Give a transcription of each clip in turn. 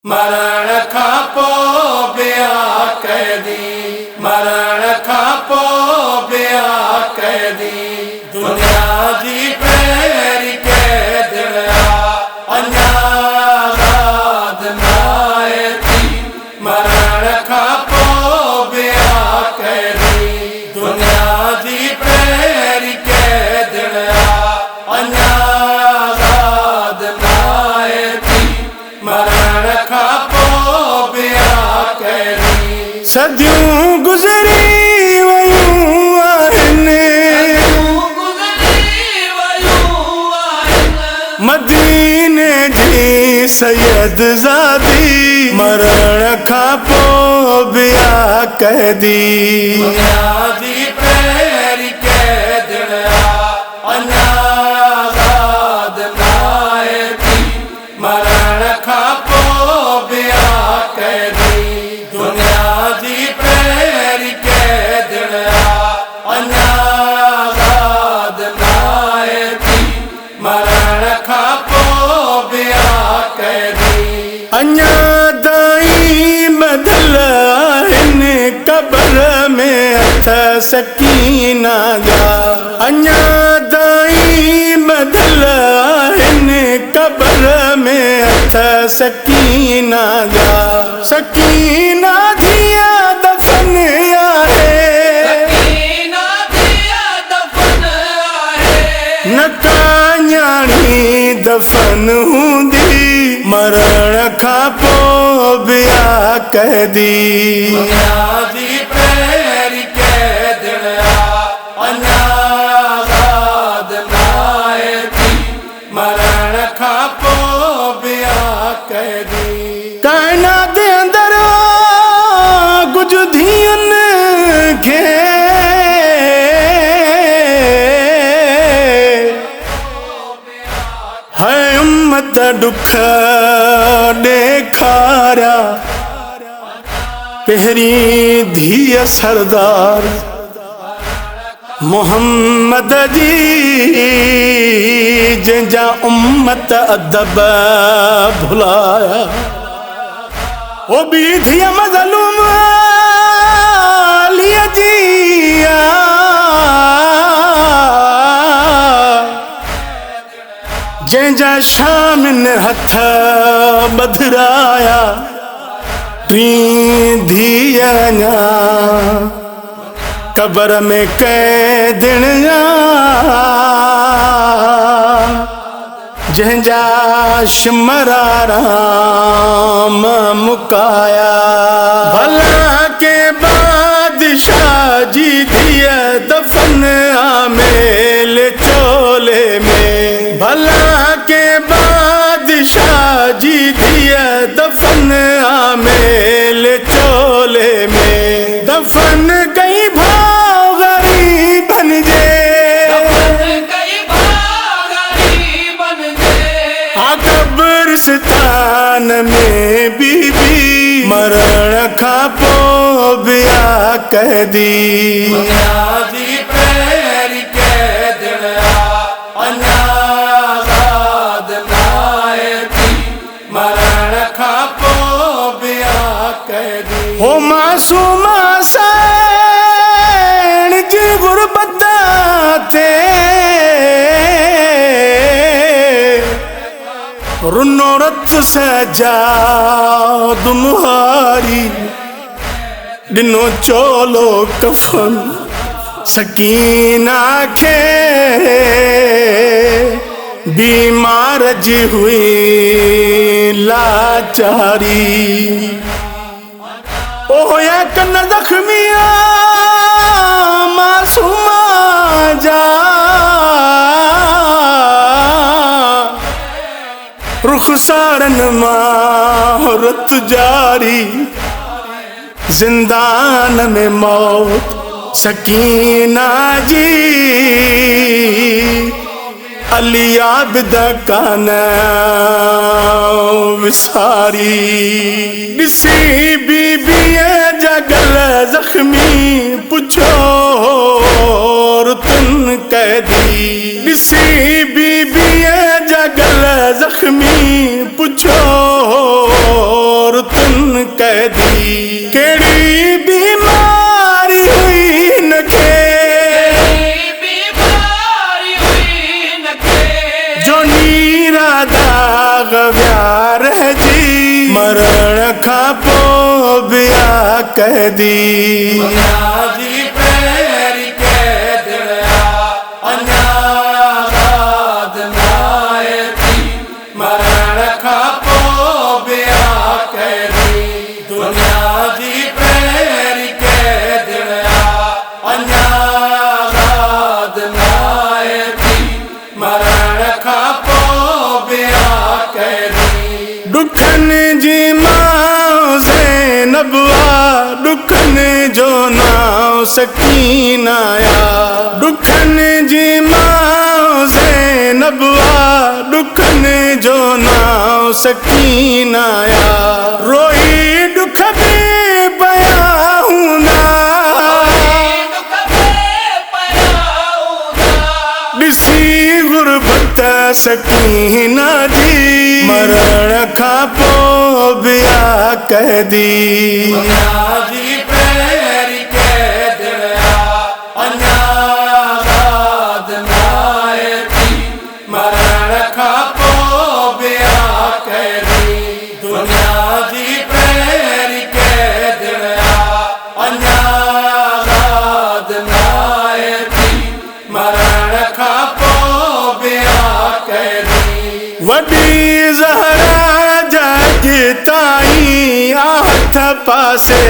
मरण खां पोइ बिया कैदी, मरण खां पोइ बिया कैदी, दुनिया जी पहिरीं कैद अञा आज़ाद नाहे थी। मरण खां पोइ बिया कैदी, दुनिया जी पहिरीं कैद अञा आज़ाद नाहे थी। मरण खां पोइ बिया कैदी, सदियूं गुज़री वयूं आहिनि, मदीने जी सैयद ज़ादी, मरण खां पोइ बिया कैदी, दुनिया जी पहिरीं कैद अञा आज़ाद नाहे थी। मरण खां पोइ बिया कैदी, दुनिया जी पहिरीं कैद अञा आज़ाद नाहे थी। मरण खां पोइ बिया कैदी, अञा ताईं बदल आहिनि क़ब्र में हथ सकीना जा, अञा ताईं बदल आहिनि क़ब्र में हथ सकीना जा। सकीना थिया दफ़न न कान्याणी दफ़न हूंदी, मरण खां पोइ बिया कैदी, दुनिया जी पहिरीं कैद अञा आज़ाद नाहे थी। मरण खां पोइ बिया कैदी, काइनात अंदरि कुझु धीअनि खे है उम्मत दुख ॾेखारिया, पहिरीं धीअ सरदार मोहम्मद जी, जंहिंजा उम्मत अदब भुलाया। ओ बि धीअ मज़लूम अलीअ जी जंहिंजा शामिन हथ बधराया। टी धीअ अञा क़ब्र में कैदिन जंहिंजा शुमरा राम मुकाया। भला के बादशाह जी धीअ दफ़न आमेल चोले में, भला के बादशाह जी धीअ दफ़न आमेल चोले में, दफ़न कई भाउ ग़रीबन जे कब्रिस्तान में बीबी, मरण खां पोइ बिया कैदी, दुनिया जी पहिरीं कैद अञा आज़ाद नाहे थी। मरण खां पोइ बिया कैदी, हो मासूमा सैण जी गुरबत ते रुनो रत सजाद मुहारी, ॾिनो चोलो कफ़न सकीना खे, बीमार जी हुई लाचारी। ओ या कन ज़ख़्मिया मासूमा जा, रुख़सारनि मां रत जारी, ज़िंदान में मौत सकीना जी, अली आबिद कान विसारी। ॾिसी बीबीअ जा गल ज़ख़्मी पुछो रुतन कैदी, ॾिसी बीबीअ जा गल ज़ख़्मी पुछो कैदी केड़ी बीमारी हुई नखे जो नीरा दाग व्यार है जी मरण खां पोइ बिया कैदी बुनियादी पैर कैदड़ा अञा आज़ाद नाहे थी मरण खां पोइ बिया कैदी बुनियादी पैर कैदड़ा अञा आज़ाद नाहे थी मरण खां पोइ बिया कैदी दुखन जी मां ज़ैनब दुखन जो नाम सकीना दुखन जी मां ज़ैनब दुखन जो नाम सकीना रोई दुख बि पया हूंदा ॾिसी गुरबत सकीना जी मरण खां पोइ बिया कैदी बुनियादी पैर कैदड़ा अञा आज़ाद नाहे थी मरण खां पोइ बिया कैदी बुनियादी पैर कैदड़ा अञा आज़ाद नाहे थी मरण खां पोइ बिया कैदी वॾी ज़हरा जाॻी हथ पासे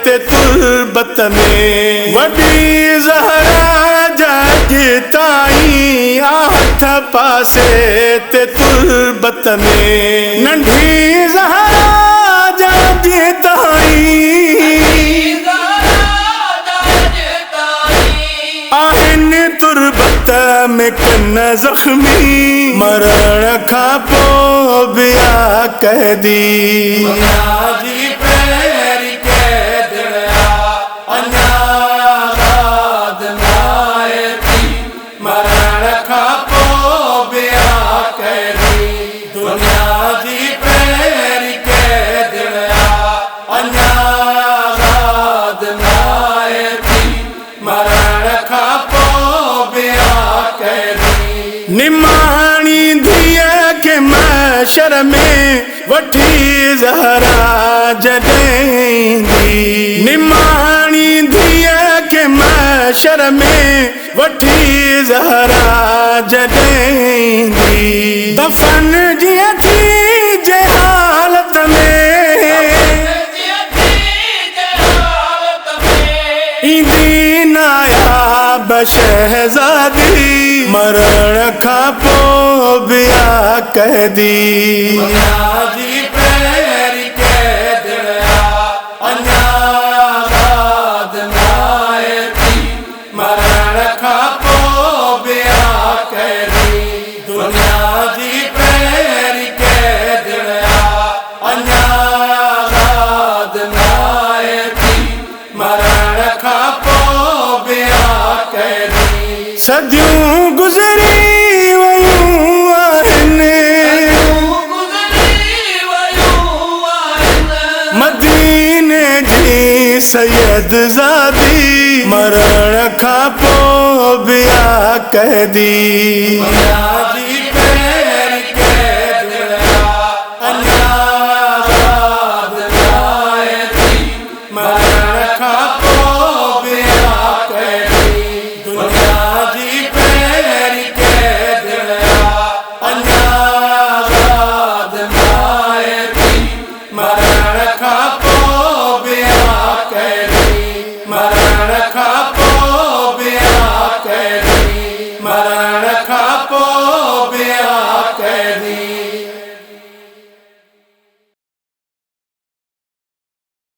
ते तुरबत में वॾी ज़हरा जाॻी हथ पासे ते तुरबत में नंढी ज़हरा जाॻी आहिनि तुरबत में कन ज़ख्मी मरण खां पोइ बिया कैदी बुनियादी पैर कैदड़ा अञा आज़ाद नाहे थी मरण खां पोइ बिया कैदी बुनियादी पैर कैदड़ा अञा आज़ाद नाहे थी मरण खां पोइ बिया कैदी निमाणी धीअ खे महशर में वठी ज़हरा जॾहिं निमाणी धीअ खे महशर में वठी ज़हरा जॾहिं दफ़न जीअं थी जे हालत में ईंदी नायाब शहज़ादी मरण खां पोइ बिया कैदी बुनियादी पैर कैदड़ा अञा आज़ाद नाहे थी मरण खां पोइ बिया कैदी बुनियादी पैर कैदड़ा अञा आज़ाद नाहे थी मरण खां पोइ बिया कैदी सदियूं गुज़री वयूं आहिनि मदीने जी सैयद ज़ादी मरण खां पोइ बिया कैदी बुनियादी पैर कैदड़ा अञा आज़ाद नाहे थी मरण खां